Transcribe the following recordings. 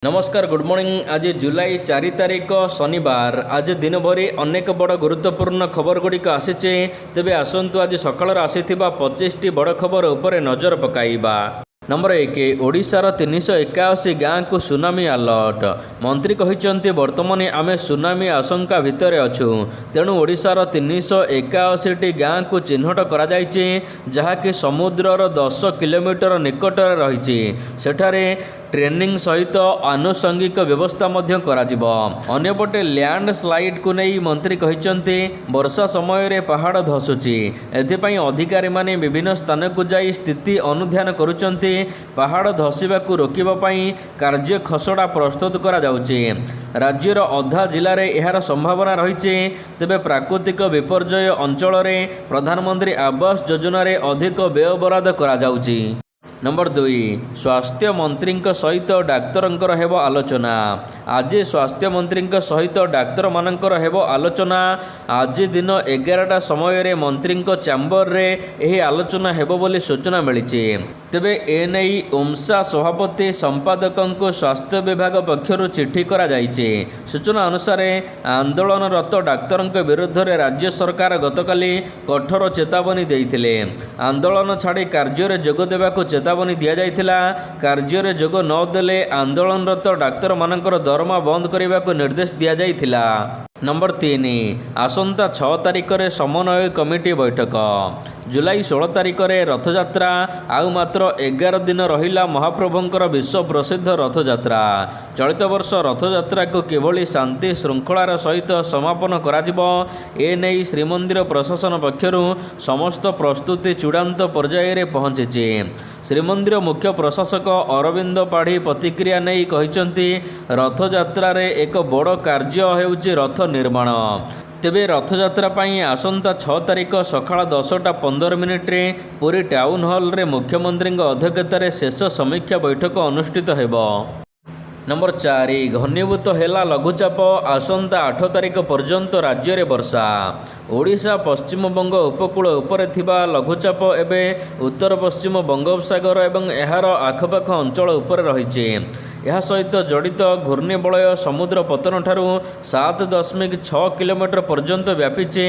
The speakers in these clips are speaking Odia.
नमस्कार गुड मॉर्निंग। आज जुलाई 4 तारिख शनिवार। आज दिन भरी अनेक बड़ गुरुत्वपूर्ण खबर गुड़िक आसीचे। तेबे आसंतु आज सकाळ आसीथिबा 25टी बड़ खबर उपरे नजर पकाइबा। नंबर 1 ओडिशार 381 गाँ को सुनामी अलर्ट। मंत्री कहिसंती वर्तमान आमे सुनामी आशंका भितर अछु, तेणु ओडिशार 381टी गाँ को चिन्हट करा जायछि, जहाँकि समुद्रर 10 किलोमीटर निकटरे रहिछि। सेठारे ट्रेनिंग सहित आनुषंगिक व्यवस्था मध्य कराजिबो। अन्यपटे लैंड स्लाइड को नहीं मंत्री कहिसंती वर्षा समय रे पहाड़ धसुची, एथिपाई अधिकारी माने विभिन्न स्थान को जाई स्थिति अनुध्यान करुचंती। पहाड़ धसिबा को रोकिबा पई कार्य खसड़ा प्रस्तुत करा जाउची। राज्यर अधा जिले में यार संभावना रही। तेबे प्राकृतिक विपर्यय अंचल रे प्रधानमंत्री आवास योजना रे अधिक व्यय बराद करा जाउची। नंबर 2 स्वास्थ्य मंत्री सहित डाक्तर हेब आलोचना। आज स्वास्थ्य मंत्री सहित डाक्तर मानकर हेब आलोचना। आज दिन 11टा समय रे मंत्री चैम्बर रे एही आलोचना हेब बोली सूचना मिली। तेबे एने ओमसा सभापति संपादकों स्वास्थ्य विभाग पक्षर चिठी करा जायछि। सूचना अनुसार आंदोलनरत डाक्तर विरुद्ध रे राज्य सरकार गतकाली कठोर चेतावनी देइथिले। आंदोलन छाड़ी कार्य जोग देबाको चेतावनी दिया जाइथिला। कार्य जोग नदेले आंदोलनरत डाक्तर मानकर दरमा बंद करने को निर्देश दिया जाइथिला। नंबर 3 आसंता 6 तारिख रे समन्वय कमिटी बैठक। जुलाई 16 तारिख रे रथयात्रा। आउ मात्र 11 दिन रहिला महाप्रभुंकर विश्व प्रसिद्ध रथयात्रा। चलित वर्ष रथयात्रा को किभली शांति श्रृंखलार सहित समापन कराजिबो, ए नै श्रीमंदिर प्रशासन पक्षरु समस्त प्रस्तुति चूड़ांत पर्याय रे पहुंचीछि। श्रीमंदिर मुख्य प्रशासक अरविंद पाढ़ी प्रतिक्रिया नहीं कहिसंती रथयात्रा रे एक बड़ कार्य हेउछि रथ निर्माण। तेबे रथयात्रा पाई आसंता 6 तारिख सकाळ 10:15 रे पुरी टाउन हॉल रे मुख्यमंत्री अध्यक्षतार शेष समीक्षा बैठक अनुष्ठित हेबो। नंबर 4 घनीभूत हेला लघुचाप। आसंता 8 तारिख पर्यंत राज्य में वर्षा। ओडिशा पश्चिमबंग उपकूल उपरे थिबा लघुचाप एबे उत्तर पश्चिम बंगोपसागर एवं एहार आखपाख अंचल उपरे रहिछि। यह सहित जड़ित घूर्णिबलय समुद्र पतन ठारू 7.6 किलोमीटर पर्यंत व्यापीचे।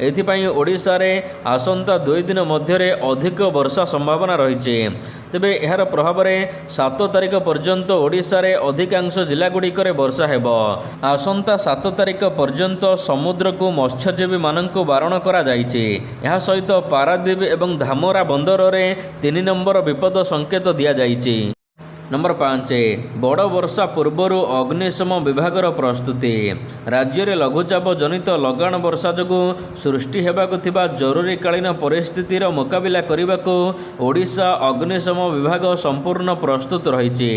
एथिपाई ओडिशा रे आसंता 2 दिन मध्य अधिक वर्षा संभावना रही। तेबे यार प्रभाव में 7 तारिख पर्यंत ओडिशा रे अधिकांश जिलागुड़िक वर्षा हेबो। आसंता 7 तारिख पर्यंत समुद्र को मत्स्यजीवी माननकु बारण करा जायछि। यह सहित पारादीप एवं धामरा बंदर रे 3 नंबर विपद संकेत दिया जायछि। नंबर 5 बड़ वर्षा पूर्वर अग्निशम विभागर प्रस्तुति। राज्य में लघुचाप जनित लगाण वर्षा जोगु सृष्टि हेबाकु थिबा जरूरीकालीन परिस्थितिर मुकाबिला करने ओडिशा अग्निशम विभाग संपूर्ण प्रस्तुत रही।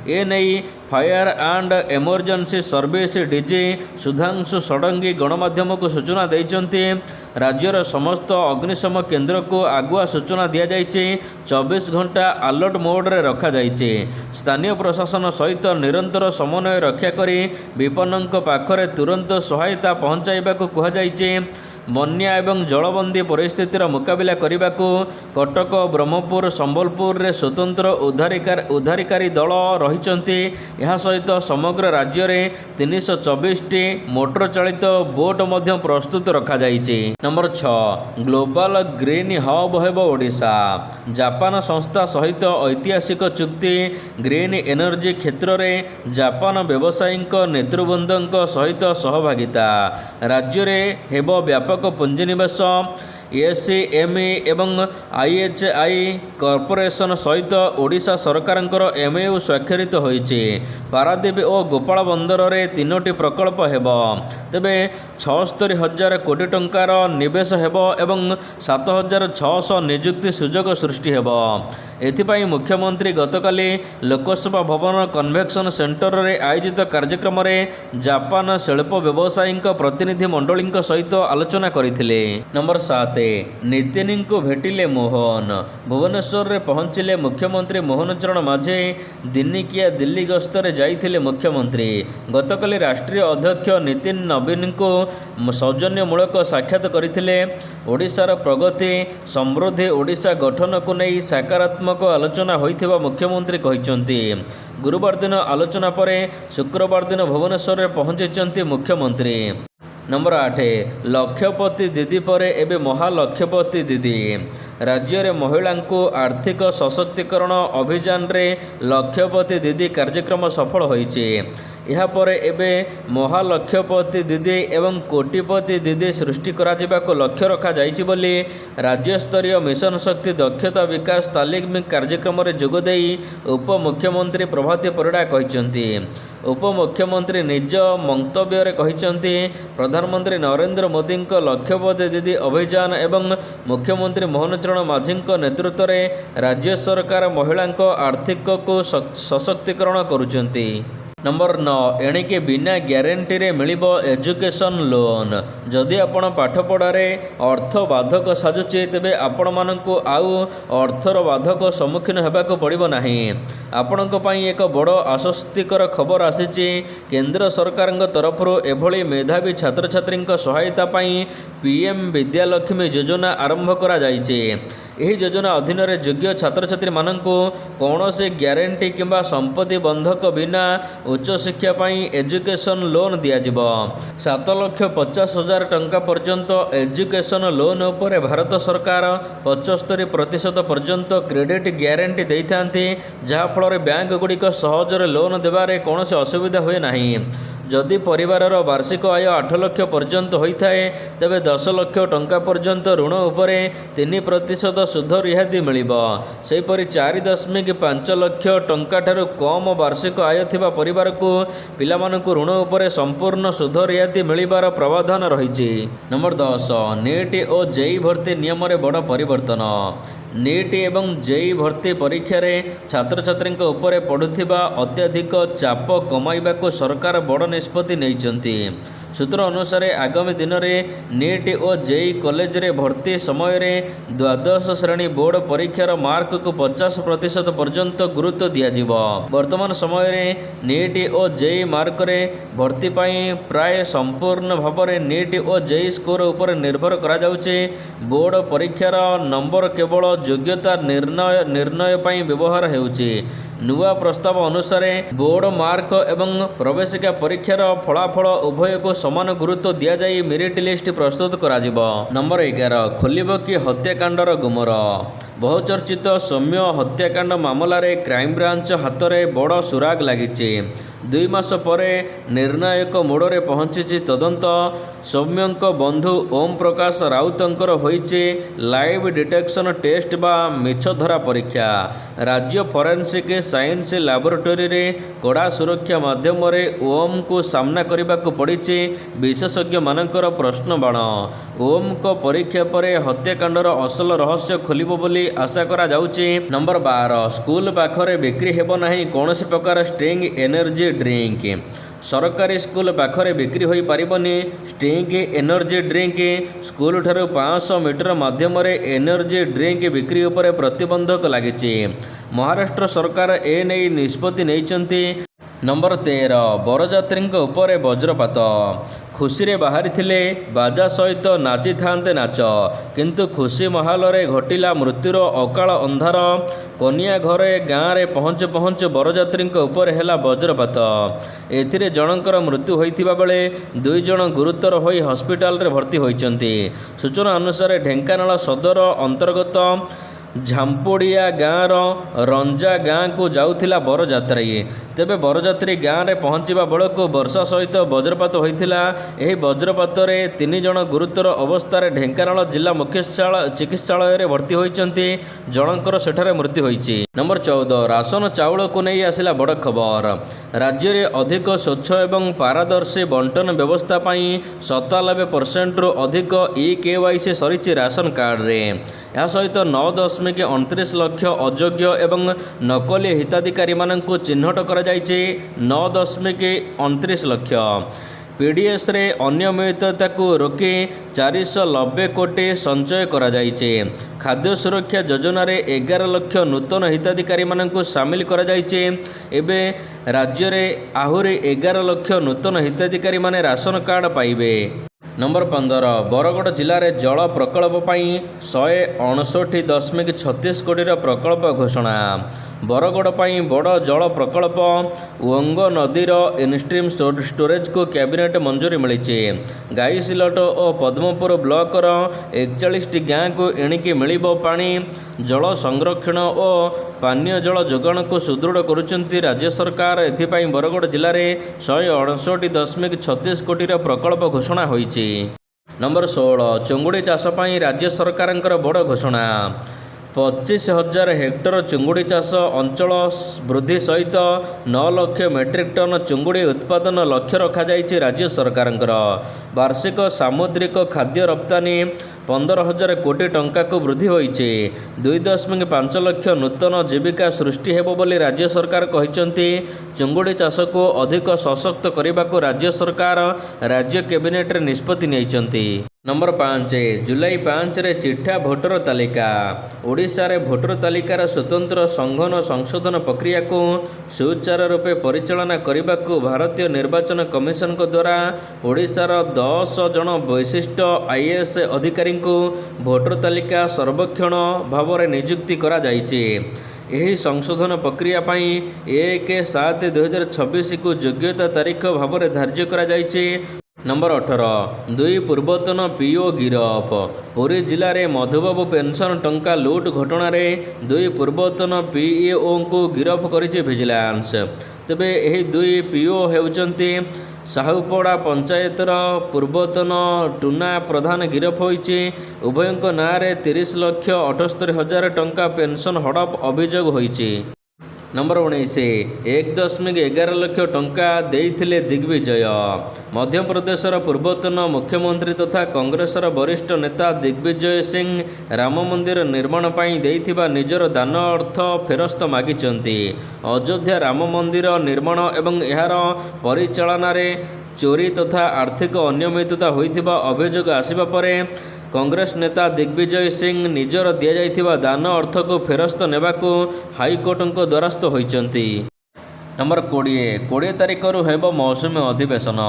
एने fire and emergency service DG Sudhanshu Shadangi गणमाध्यम को सूचना देइचंती। राज्यर समस्त अग्निशम केन्द्र को आगुआ सूचना दिया जाइए। 24 घंटा अलर्ट मोड रे रखा जाइए। स्थानीय प्रशासन सहित निरंतर समन्वय रक्षा करी विपन्नक पाखरे तुरंत सहायता पहुंचाइबा को कहा जाइए। बन्या एवं जलबंदी परिस्थितिर मुकाबिला करने को कटक ब्रह्मपुर संबलपुर रे स्वतंत्र उद्धारकारी दल रहिचंती। यह सहित समग्र राज्य में 324टी मोटर चालित बोट मध्य प्रस्तुत रखा जाइछि। नंबर 6 ग्लोबल ग्रीन हब हेबो ओडिशा। जापान संस्था सहित ऐतिहासिक चुक्ति। ग्रीन एनर्जी क्षेत्र में जापान व्यवसायी नेतृवृंद सहित सहभागिता। राज्य में हेबो व्यापक पुंजीनिवेश। एसएमई एवं आईएचआई कॉर्पोरेशन सहित ओडिशा सरकारंकर एमओयू स्वाक्षरित होइछि। पारादीप और गोपाल बंदर रे 3टी प्रकल्प हेबो। तेबे 76,000 कोटी टंकार निवेश हेबो एवं 7,600 नियुक्ति सुजोग सृष्टि हेबो। एथिपाई मुख्यमंत्री गतकाली लोकसभा भवन कन्वेक्शन सेंटर रे आयोजित कार्यक्रम रे जापान शिल्प व्यवसायी प्रतिनिधि मंडली सहित आलोचना करथिले। नंबर 7 नीतिन को भेटिले मोहन। भुवनेश्वर रे पहुंचिले मुख्यमंत्री मोहन चरण माझे। दिनिकिया दिल्ली गस्तरे जाइथिले मुख्यमंत्री। गतकाली राष्ट्रीय अध्यक्ष नीतिन ନବୀନଙ୍କୁ ସୌଜନ୍ୟମୂଳକ ସାକ୍ଷାତ କରିଥିଲେ। ଓଡ଼ିଶାର ପ୍ରଗତି ସମୃଦ୍ଧି ଓଡ଼ିଶା ଗଠନକୁ ନେଇ ସକାରାତ୍ମକ ଆଲୋଚନା ହୋଇଥିବା ମୁଖ୍ୟମନ୍ତ୍ରୀ କହିଛନ୍ତି। ଗୁରୁବାର ଦିନ ଆଲୋଚନା ପରେ ଶୁକ୍ରବାର ଦିନ ଭୁବନେଶ୍ୱରରେ ପହଞ୍ଚିଛନ୍ତି ମୁଖ୍ୟମନ୍ତ୍ରୀ। ନମ୍ବର 8 ଲକ୍ଷପତି ଦିଦି ପରେ ଏବେ ମହାଲକ୍ଷପତି ଦିଦି। ରାଜ୍ୟରେ ମହିଳାଙ୍କୁ ଆର୍ଥିକ ସଶକ୍ତିକରଣ ଅଭିଯାନରେ ଲକ୍ଷପତି ଦିଦି କାର୍ଯ୍ୟକ୍ରମ ସଫଳ ହୋଇଛି। ଏହାପରେ ଏବେ ମହାଲକ୍ଷପତି ଦିଦି ଏବଂ କୋଟିପତି ଦିଦି ସୃଷ୍ଟି କରାଯିବାକୁ ଲକ୍ଷ୍ୟ ରଖାଯାଇଛି ବୋଲି ରାଜ୍ୟସ୍ତରୀୟ ମିଶନ ଶକ୍ତି ଦକ୍ଷତା ବିକାଶ ତାଲିମ କାର୍ଯ୍ୟକ୍ରମରେ ଯୋଗଦେଇ ଉପମୁଖ୍ୟମନ୍ତ୍ରୀ ପ୍ରଭାତୀ ପରିଡ଼ା କହିଛନ୍ତି। ଉପମୁଖ୍ୟମନ୍ତ୍ରୀ ନିଜ ମନ୍ତବ୍ୟରେ କହିଛନ୍ତି, ପ୍ରଧାନମନ୍ତ୍ରୀ ନରେନ୍ଦ୍ର ମୋଦିଙ୍କ ଲକ୍ଷପତି ଦିଦି ଅଭିଯାନ ଏବଂ ମୁଖ୍ୟମନ୍ତ୍ରୀ ମୋହନ ଚରଣ ମାଝୀଙ୍କ ନେତୃତ୍ୱରେ ରାଜ୍ୟ ସରକାର ମହିଳାଙ୍କ ଆର୍ଥିକକୁ ସଶକ୍ତିକରଣ କରୁଛନ୍ତି। ନମ୍ବର 9 ଏଣିକି ବିନା ଗ୍ୟାରେଣ୍ଟିରେ ମିଳିବ ଏଜୁକେସନ୍ ଲୋନ୍। ଯଦି ଆପଣ ପାଠପଢ଼ାରେ ଅର୍ଥ ବାଧକ ସାଜୁଛି ତେବେ ଆପଣମାନଙ୍କୁ ଆଉ ଅର୍ଥର ବାଧକ ସମ୍ମୁଖୀନ ହେବାକୁ ପଡ଼ିବ ନାହିଁ। ଆପଣଙ୍କ ପାଇଁ ଏକ ବଡ଼ ଆଶ୍ୱସ୍ତିକର ଖବର ଆସିଛି। କେନ୍ଦ୍ର ସରକାରଙ୍କ ତରଫରୁ ଏଭଳି ମେଧାବୀ ଛାତ୍ରଛାତ୍ରୀଙ୍କ ସହାୟତା ପାଇଁ PM ବିଦ୍ୟାଲକ୍ଷ୍ମୀ ଯୋଜନା ଆରମ୍ଭ କରାଯାଇଛି। ଏହି ଯୋଜନା ଅଧୀନରେ ଯୋଗ୍ୟ ଛାତ୍ରଛାତ୍ରୀମାନଙ୍କୁ କୌଣସି ଗ୍ୟାରେଣ୍ଟି କିମ୍ବା ସମ୍ପତ୍ତି ବନ୍ଧକ ବିନା ଉଚ୍ଚଶିକ୍ଷା ପାଇଁ ଏଜୁକେସନ୍ ଲୋନ୍ ଦିଆଯିବ। 7,50,000 ଟଙ୍କା ପର୍ଯ୍ୟନ୍ତ ଏଜୁକେସନ୍ ଲୋନ୍ ଉପରେ ଭାରତ ସରକାର 75% ପର୍ଯ୍ୟନ୍ତ କ୍ରେଡିଟ୍ ଗ୍ୟାରେଣ୍ଟି ଦେଇଥାନ୍ତି, ଯାହାଫଳରେ ବ୍ୟାଙ୍କଗୁଡ଼ିକ ସହଜରେ ଲୋନ୍ ଦେବାରେ କୌଣସି ଅସୁବିଧା ହୁଏ ନାହିଁ। ଯଦି ପରିବାରର ବାର୍ଷିକ ଆୟ 8 ଲକ୍ଷ ପର୍ଯ୍ୟନ୍ତ ହୋଇଥାଏ ତେବେ 10 ଲକ୍ଷ ଟଙ୍କା ପର୍ଯ୍ୟନ୍ତ ଋଣ ଉପରେ 3% ସୁଧ ରିହାତି ମିଳିବ। ସେହିପରି 4.5 ଲକ୍ଷ ଟଙ୍କାଠାରୁ କମ୍ ବାର୍ଷିକ ଆୟ ଥିବା ପରିବାରକୁ ପିଲାମାନଙ୍କୁ ଋଣ ଉପରେ ସମ୍ପୂର୍ଣ୍ଣ ସୁଧ ରିହାତି ମିଳିବାର ପ୍ରାବଧାନ ରହିଛି। ନମ୍ବର 10 ନିଟ୍ ଓ ଜେଇ ଭର୍ତ୍ତି ନିୟମରେ ବଡ଼ ପରିବର୍ତ୍ତନ। ନିଟ୍ ଏବଂ ଜେଇ ଭର୍ତ୍ତି ପରୀକ୍ଷାରେ ଛାତ୍ରଛାତ୍ରୀଙ୍କ ଉପରେ ପଡ଼ୁଥିବା ଅତ୍ୟଧିକ ଚାପ କମାଇବାକୁ ସରକାର ବଡ଼ ନିଷ୍ପତ୍ତି ନେଇଛନ୍ତି। ସୂତ୍ର ଅନୁସାରେ ଆଗାମୀ ଦିନରେ ନିଟ୍ ଓ ଜେଇ କଲେଜରେ ଭର୍ତ୍ତି ସମୟରେ ଦ୍ୱାଦଶ ଶ୍ରେଣୀ ବୋର୍ଡ଼ ପରୀକ୍ଷାର ମାର୍କକୁ 50% ପର୍ଯ୍ୟନ୍ତ ଗୁରୁତ୍ୱ ଦିଆଯିବ। ବର୍ତ୍ତମାନ ସମୟରେ ନିଟ୍ ଓ ଜେଇ ମାର୍କରେ ଭର୍ତ୍ତି ପାଇଁ ପ୍ରାୟ ସମ୍ପୂର୍ଣ୍ଣ ଭାବରେ ନିଟ୍ ଓ ଜେଇ ସ୍କୋର ଉପରେ ନିର୍ଭର କରାଯାଉଛି। ବୋର୍ଡ଼ ପରୀକ୍ଷାର ନମ୍ବର କେବଳ ଯୋଗ୍ୟତା ନିର୍ଣ୍ଣୟ ପାଇଁ ବ୍ୟବହାର ହେଉଛି। ନୂଆ ପ୍ରସ୍ତାବ ଅନୁସାରେ ବୋର୍ଡ଼ ମାର୍କ ଏବଂ ପ୍ରବେଶିକା ପରୀକ୍ଷାର ଫଳାଫଳ ଉଭୟକୁ ସମାନ ଗୁରୁତ୍ୱ ଦିଆଯାଇ ମେରିଟ୍ ଲିଷ୍ଟ ପ୍ରସ୍ତୁତ କରାଯିବ। ନମ୍ବର 11 ଖୋଲିବ କି ହତ୍ୟାକାଣ୍ଡର ଗୁମର। ବହୁଚର୍ଚ୍ଚିତ ସୌମ୍ୟ ହତ୍ୟାକାଣ୍ଡ ମାମଲାରେ କ୍ରାଇମବ୍ରାଞ୍ଚ ହାତରେ ବଡ଼ ସୁରାଗ ଲାଗିଛି। 2 ମାସ ପରେ ନିର୍ଣ୍ଣାୟକ ମୋଡ଼ରେ ପହଞ୍ଚିଛି ତଦନ୍ତ। ସୌମ୍ୟଙ୍କ ବନ୍ଧୁ ଓମ୍ ପ୍ରକାଶ ରାଉତଙ୍କର ହୋଇଛି ଲାଇଭ୍ ଡିଟେକ୍ସନ୍ ଟେଷ୍ଟ ବା ମିଛ ଧରା ପରୀକ୍ଷା। ରାଜ୍ୟ ଫରେନ୍ସିକ୍ ସାଇନ୍ସ ଲାବୋରେଟୋରୀରେ କଡ଼ା ସୁରକ୍ଷା ମାଧ୍ୟମରେ ଓମ୍ଙ୍କୁ ସାମ୍ନା କରିବାକୁ ପଡ଼ିଛି ବିଶେଷଜ୍ଞମାନଙ୍କର ପ୍ରଶ୍ନବାଣ। ଓମ୍ଙ୍କ ପରୀକ୍ଷା ପରେ ହତ୍ୟାକାଣ୍ଡର ଅସଲ ରହସ୍ୟ ଖୋଲିବ ବୋଲି ଆଶା କରାଯାଉଛି। ନମ୍ବର 12 ସ୍କୁଲ ପାଖରେ ବିକ୍ରି ହେବ ନାହିଁ କୌଣସି ପ୍ରକାର ଷ୍ଟ୍ରିଙ୍ଗ ଏନର୍ଜି ଡ୍ରିଙ୍କ। ସରକାରୀ ସ୍କୁଲ ପାଖରେ ବିକ୍ରି ହୋଇପାରିବନି ଷ୍ଟ୍ରିଙ୍ଗ ଏନର୍ଜି ଡ୍ରିଙ୍କ। ସ୍କୁଲଠାରୁ 500 ମିଟର ମାଧ୍ୟମରେ ଏନର୍ଜି ଡ୍ରିଙ୍କ ବିକ୍ରି ଉପରେ ପ୍ରତିବନ୍ଧକ ଲାଗିଛି। ମହାରାଷ୍ଟ୍ର ସରକାର ଏନେଇ ନିଷ୍ପତ୍ତି ନେଇଛନ୍ତି। ନମ୍ବର 13 ବରଯାତ୍ରୀଙ୍କ ଉପରେ ବଜ୍ରପାତ। ଖୁସିରେ ବାହାରିଥିଲେ ବାଜା ସହିତ ନାଚିଥାନ୍ତେ ନାଚ, କିନ୍ତୁ ଖୁସି ମାହୋଲରେ ଘଟିଲା ମୃତ୍ୟୁର ଅକାଳ ଅନ୍ଧାର। କନିଆ ଘରେ ଗାଁରେ ପହଞ୍ଚୁ ପହଞ୍ଚୁ ବରଯାତ୍ରୀଙ୍କ ଉପରେ ହେଲା ବଜ୍ରପାତ। ଏଥିରେ ଜଣଙ୍କର ମୃତ୍ୟୁ ହୋଇଥିବା ବେଳେ 2 ଜଣ ଗୁରୁତର ହୋଇ ହସ୍ପିଟାଲରେ ଭର୍ତ୍ତି ହୋଇଛନ୍ତି। ସୂଚନା ଅନୁସାରେ ଢେଙ୍କାନାଳ ସଦର ଅନ୍ତର୍ଗତ ଝାମ୍ପୁଡ଼ିଆ ଗାଁର ରଞ୍ଜା ଗାଁକୁ ଯାଉଥିଲା ବରଯାତ୍ରୀ। ତେବେ ବରଯାତ୍ରୀ ଗାଁରେ ପହଞ୍ଚିବା ବେଳକୁ ବର୍ଷା ସହିତ ବଜ୍ରପାତ ହୋଇଥିଲା। ଏହି ବଜ୍ରପାତରେ 3 ଜଣ ଗୁରୁତର ଅବସ୍ଥାରେ ଢେଙ୍କାନାଳ ଜିଲ୍ଲା ମୁଖ୍ୟ ଚିକିତ୍ସାଳୟରେ ଭର୍ତ୍ତି ହୋଇଛନ୍ତି। ଜଣଙ୍କର ସେଠାରେ ମୃତ୍ୟୁ ହୋଇଛି। ନମ୍ବର 14 ରାସନ ଚାଉଳକୁ ନେଇ ଆସିଲା ବଡ଼ ଖବର। ରାଜ୍ୟରେ ଅଧିକ ସ୍ୱଚ୍ଛ ଏବଂ ପାରଦର୍ଶୀ ବଣ୍ଟନ ବ୍ୟବସ୍ଥା ପାଇଁ 97%ରୁ ଅଧିକ EKYC ସରିଛି ରାସନ କାର୍ଡରେ। ଏହା ସହିତ 9.29 ଲକ୍ଷ ଅଯୋଗ୍ୟ ଏବଂ ନକଲି ହିତାଧିକାରୀମାନଙ୍କୁ ଚିହ୍ନଟ କରାଯାଇଛି। 9.29 ଲକ୍ଷ। PDSରେ ଅନିୟମିତତାକୁ ରୋକି 490 କୋଟି ସଞ୍ଚୟ କରାଯାଇଛି। ଖାଦ୍ୟ ସୁରକ୍ଷା ଯୋଜନାରେ 11 ଲକ୍ଷ ନୂତନ ହିତାଧିକାରୀମାନଙ୍କୁ ସାମିଲ କରାଯାଇଛି। ଏବେ ରାଜ୍ୟରେ ଆହୁରି 11 ଲକ୍ଷ ନୂତନ ହିତାଧିକାରୀମାନେ ରାସନ କାର୍ଡ଼ ପାଇବେ। ନମ୍ବର 15 ବରଗଡ଼ ଜିଲ୍ଲାରେ ଜଳ ପ୍ରକଳ୍ପ ପାଇଁ 159.36 କୋଟିର ପ୍ରକଳ୍ପ ଘୋଷଣା। ବରଗଡ଼ ପାଇଁ ବଡ଼ ଜଳ ପ୍ରକଳ୍ପ ଓଙ୍ଗ ନଦୀର ଇନଷ୍ଟ୍ରିମ୍ ଷ୍ଟୋରେଜକୁ କ୍ୟାବିନେଟ୍ ମଞ୍ଜୁରୀ ମିଳିଛି। ଗାଇସିଲଟ ଓ ପଦ୍ମପୁର ବ୍ଲକର 41ଟି ଗାଁକୁ ଏଣିକି ମିଳିବ ପାଣି। ଜଳ ସଂରକ୍ଷଣ ଓ ପାନୀୟ ଜଳ ଯୋଗାଣକୁ ସୁଦୃଢ଼ କରୁଛନ୍ତି ରାଜ୍ୟ ସରକାର। ଏଥିପାଇଁ ବରଗଡ଼ ଜିଲ୍ଲାରେ 168.36 କୋଟିର ପ୍ରକଳ୍ପ ଘୋଷଣା ହୋଇଛି। ନମ୍ବର 16 ଚୁଙ୍ଗୁଡ଼ି ଚାଷ ପାଇଁ ରାଜ୍ୟ ସରକାରଙ୍କର ବଡ଼ ଘୋଷଣା। 25,000 ହେକ୍ଟର ଚୁଙ୍ଗୁଡ଼ି ଚାଷ ଅଞ୍ଚଳ ବୃଦ୍ଧି ସହିତ 9 ଲକ୍ଷ ମେଟ୍ରିକ୍ ଟନ୍ ଚୁଙ୍ଗୁଡ଼ି ଉତ୍ପାଦନ ଲକ୍ଷ୍ୟ ରଖାଯାଇଛି ରାଜ୍ୟ ସରକାରଙ୍କର। ବାର୍ଷିକ ସାମୁଦ୍ରିକ ଖାଦ୍ୟ ରପ୍ତାନି 15,000 କୋଟି ଟଙ୍କାକୁ ବୃଦ୍ଧି ହୋଇଛି। 2.5 ଲକ୍ଷ ନୂତନ ଜୀବିକା ସୃଷ୍ଟି ହେବ ବୋଲି ରାଜ୍ୟ ସରକାର କହିଛନ୍ତି। ଚୁଙ୍ଗୁଡ଼ି ଚାଷକୁ ଅଧିକ ସଶକ୍ତ କରିବାକୁ ରାଜ୍ୟ ସରକାର ରାଜ୍ୟ କ୍ୟାବିନେଟ୍ରେ ନିଷ୍ପତ୍ତି ନେଇଛନ୍ତି। ନମ୍ବର 5 ଜୁଲାଇ 5ରେ ଚିଠା ଭୋଟର ତାଲିକା। ଓଡ଼ିଶାରେ ଭୋଟର ତାଲିକାର ସ୍ୱତନ୍ତ୍ର ସଂଘନ ସଂଶୋଧନ ପ୍ରକ୍ରିୟାକୁ ସୁଚାରୁ ରୂପେ ପରିଚାଳନା କରିବାକୁ ଭାରତୀୟ ନିର୍ବାଚନ କମିଶନଙ୍କ ଦ୍ୱାରା ଓଡ଼ିଶାର 10 ଜଣ ବିଶିଷ୍ଟ IAS ଅଧିକାରୀଙ୍କୁ ଭୋଟର ତାଲିକା ସର୍ବେକ୍ଷଣ ଭାବରେ ନିଯୁକ୍ତି କରାଯାଇଛି। ଏହି ସଂଶୋଧନ ପ୍ରକ୍ରିୟା ପାଇଁ 1/7/2026କୁ ଯୋଗ୍ୟତା ତାରିଖ ଭାବରେ ଧାର୍ଯ୍ୟ କରାଯାଇଛି। ନମ୍ବର 18 2 ପୂର୍ବତନ PO ଗିରଫ। ପୁରୀ ଜିଲ୍ଲାରେ ମଧୁବାବୁ ପେନ୍ସନ୍ ଟଙ୍କା ଲୁଟ୍ ଘଟଣାରେ 2 ପୂର୍ବତନ PEOଙ୍କୁ ଗିରଫ କରିଛି ଭିଜିଲାନ୍ସ। ତେବେ ଏହି 2 PO ହେଉଛନ୍ତି ସାହୁପଡ଼ା ପଞ୍ଚାୟତର ପୂର୍ବତନ ଟୁନା ପ୍ରଧାନ ଗିରଫ ହୋଇଛି। ଉଭୟଙ୍କ ନାଁରେ 30,78,000 ଟଙ୍କା ପେନ୍ସନ୍ ହଡ଼ପ ଅଭିଯୋଗ ହୋଇଛି। ନମ୍ବର 19 1.11 ଲକ୍ଷ ଟଙ୍କା ଦେଇଥିଲେ ଦିଗ୍ବିଜୟ। ମଧ୍ୟପ୍ରଦେଶର ପୂର୍ବତନ ମୁଖ୍ୟମନ୍ତ୍ରୀ ତଥା କଂଗ୍ରେସର ବରିଷ୍ଠ ନେତା ଦିଗ୍ବିଜୟ ସିଂ ରାମ ମନ୍ଦିର ନିର୍ମାଣ ପାଇଁ ଦେଇଥିବା ନିଜର ଦାନ ଅର୍ଥ ଫେରସ୍ତ ମାଗିଛନ୍ତି। ଅଯୋଧ୍ୟା ରାମ ମନ୍ଦିର ନିର୍ମାଣ ଏବଂ ଏହାର ପରିଚାଳନାରେ ଚୋରି ତଥା ଆର୍ଥିକ ଅନିୟମିତତା ହୋଇଥିବା ଅଭିଯୋଗ ଆସିବା ପରେ କଂଗ୍ରେସ ନେତା ଦିଗ୍ବିଜୟ ସିଂ ନିଜର ଦିଆଯାଇଥିବା ଦାନ ଅର୍ଥକୁ ଫେରସ୍ତ ନେବାକୁ ହାଇକୋର୍ଟଙ୍କ ଦ୍ୱାରସ୍ଥ ହୋଇଛନ୍ତି। ନମ୍ବର 20 ତାରିଖରୁ ହେବ ମୌସୁମୀ ଅଧିବେଶନ।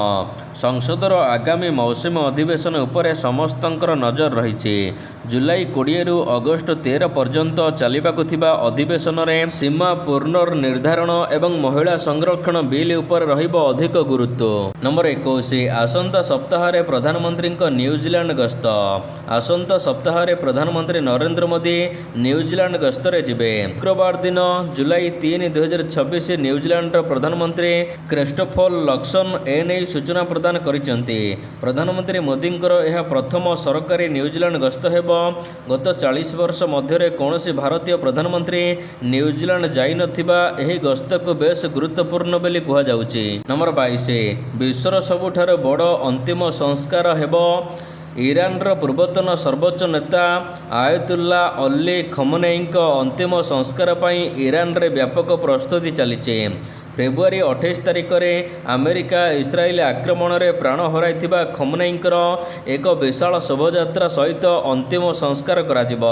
ସଂସଦର ଆଗାମୀ ମୌସୁମୀ ଅଧିବେଶନ ଉପରେ ସମସ୍ତଙ୍କର ନଜର ରହିଛି। ଜୁଲାଇ 20ରୁ ଅଗଷ୍ଟ 13 ପର୍ଯ୍ୟନ୍ତ ଚାଲିବାକୁ ଥିବା ଅଧିବେଶନରେ ସୀମା ପୁନର୍ନିର୍ଦ୍ଧାରଣ ଏବଂ ମହିଳା ସଂରକ୍ଷଣ ବିଲ୍ ଉପରେ ରହିବ ଅଧିକ ଗୁରୁତ୍ୱ। ନମ୍ବର 21 ଆସନ୍ତା ସପ୍ତାହରେ ପ୍ରଧାନମନ୍ତ୍ରୀଙ୍କ ନ୍ୟୁଜିଲାଣ୍ଡ ଗସ୍ତ। ଆସନ୍ତା ସପ୍ତାହରେ ପ୍ରଧାନମନ୍ତ୍ରୀ ନରେନ୍ଦ୍ର ମୋଦି ନ୍ୟୁଜିଲାଣ୍ଡ ଗସ୍ତରେ ଯିବେ। ଶୁକ୍ରବାର ଦିନ ଜୁଲାଇ 3, 2026 ନ୍ୟୁଜିଲାଣ୍ଡର ପ୍ରଧାନମନ୍ତ୍ରୀ କ୍ରିଷ୍ଟୋଫର ଲକ୍ସନ୍ ଏନେଇ ସୂଚନା ପ୍ରଦାନ କରିଛନ୍ତି। ପ୍ରଧାନମନ୍ତ୍ରୀ ମୋଦିଙ୍କର ଏହା ପ୍ରଥମ ସରକାରୀ ନ୍ୟୁଜିଲାଣ୍ଡ ଗସ୍ତ ହେବ। ଗତ 40 ବର୍ଷ ମଧ୍ୟରେ କୌଣସି ଭାରତୀୟ ପ୍ରଧାନମନ୍ତ୍ରୀ ନ୍ୟୁଜିଲାଣ୍ଡ ଯାଇନଥିବା ଏହି ଗସ୍ତକୁ ବେଶ୍ ଗୁରୁତ୍ୱପୂର୍ଣ୍ଣ ବୋଲି କୁହାଯାଉଛି। ନମ୍ବର 22 ବିଶ୍ୱର ସବୁଠାରୁ ବଡ଼ ଅନ୍ତିମ ସଂସ୍କାର ହେବ। ଇରାନର ପୂର୍ବତନ ସର୍ବୋଚ୍ଚ ନେତା ଆୟତୁଲ୍ଲା ଅଲି ଖମନେଇଙ୍କ ଅନ୍ତିମ ସଂସ୍କାର ପାଇଁ ଇରାନରେ ବ୍ୟାପକ ପ୍ରସ୍ତୁତି ଚାଲିଛି। ଫେବୃଆରୀ 28 ତାରିଖରେ ଆମେରିକା ଇସ୍ରାଏଲ ଆକ୍ରମଣରେ ପ୍ରାଣ ହରାଇଥିବା ଖମନେଇଙ୍କର ଏକ ବିଶାଳ ଶୋଭାଯାତ୍ରା ସହିତ ଅନ୍ତିମ ସଂସ୍କାର କରାଯିବ।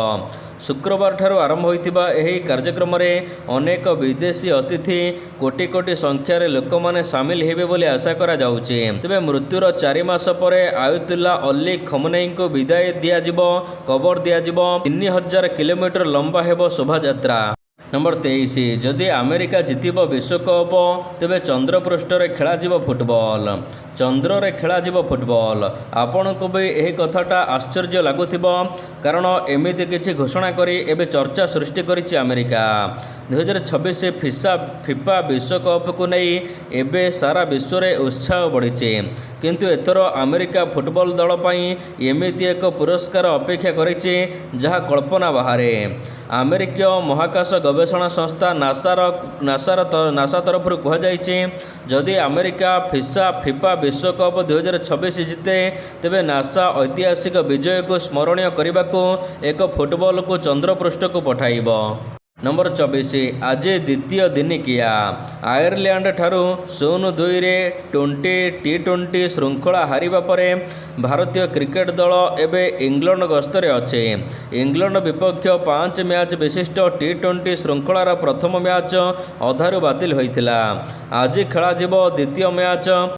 ଶୁକ୍ରବାରଠାରୁ ଆରମ୍ଭ ହୋଇଥିବା ଏହି କାର୍ଯ୍ୟକ୍ରମରେ ଅନେକ ବିଦେଶୀ ଅତିଥି କୋଟି କୋଟି ସଂଖ୍ୟାରେ ଲୋକମାନେ ସାମିଲ ହେବେ ବୋଲି ଆଶା କରାଯାଉଛି। ତେବେ ମୃତ୍ୟୁର 4 ମାସ ପରେ ଆୟତୁଲ୍ଲା ଅଲି ଖମନେଇଙ୍କୁ ବିଦାୟ ଦିଆଯିବ। କବର ଦିଆଯିବ। 3000 କିଲୋମିଟର ଲମ୍ବା ହେବ ଶୋଭାଯାତ୍ରା। ନମ୍ବର 23 ଯଦି ଆମେରିକା ଜିତିବ ବିଶ୍ୱକପ ତେବେ ଚନ୍ଦ୍ରପୃଷ୍ଠରେ ଖେଳାଯିବ ଫୁଟବଲ। ଚନ୍ଦ୍ରରେ ଖେଳାଯିବ ଫୁଟବଲ। ଆପଣଙ୍କୁ ବି ଏହି କଥାଟା ଆଶ୍ଚର୍ଯ୍ୟ ଲାଗୁଥିବ, କାରଣ ଏମିତି କିଛି ଘୋଷଣା କରି ଏବେ ଚର୍ଚ୍ଚା ସୃଷ୍ଟି କରିଛି ଆମେରିକା। 2026 ଫିଫା ବିଶ୍ୱକପକୁ ନେଇ ଏବେ ସାରା ବିଶ୍ୱରେ ଉତ୍ସାହ ବଢ଼ିଛି। କିନ୍ତୁ ଏଥର ଆମେରିକା ଫୁଟବଲ ଦଳ ପାଇଁ ଏମିତି ଏକ ପୁରସ୍କାର ଅପେକ୍ଷା କରିଛି ଯାହା କଳ୍ପନା ବାହାରେ। ଆମେରିକୀୟ ମହାକାଶ ଗବେଷଣା ସଂସ୍ଥା ନାସା ତରଫରୁ କୁହାଯାଇଛି, ଯଦି ଆମେରିକା ଫିଫା ବିଶ୍ୱକପ 2026 ଜିତେ ତେବେ ନାସା ଐତିହାସିକ ବିଜୟକୁ ସ୍ମରଣୀୟ କରିବାକୁ ଏକ ଫୁଟବଲକୁ ଚନ୍ଦ୍ରପୃଷ୍ଠକୁ ପଠାଇବ। नंबर 24 आज द्वितीय दिनिकिया आयरलैंड ठारू 0-2 T20 श्रृंखला हारिबा परे भारतीय क्रिकेट दल एबे इंग्लैंड गस्तरे अच्छे। इंग्लैंड विपक्ष 5 मैच विशिष्ट T20 श्रृंखलार प्रथम मैच अधारू बातिल होइथिला। आज खेला द्वितीय मैच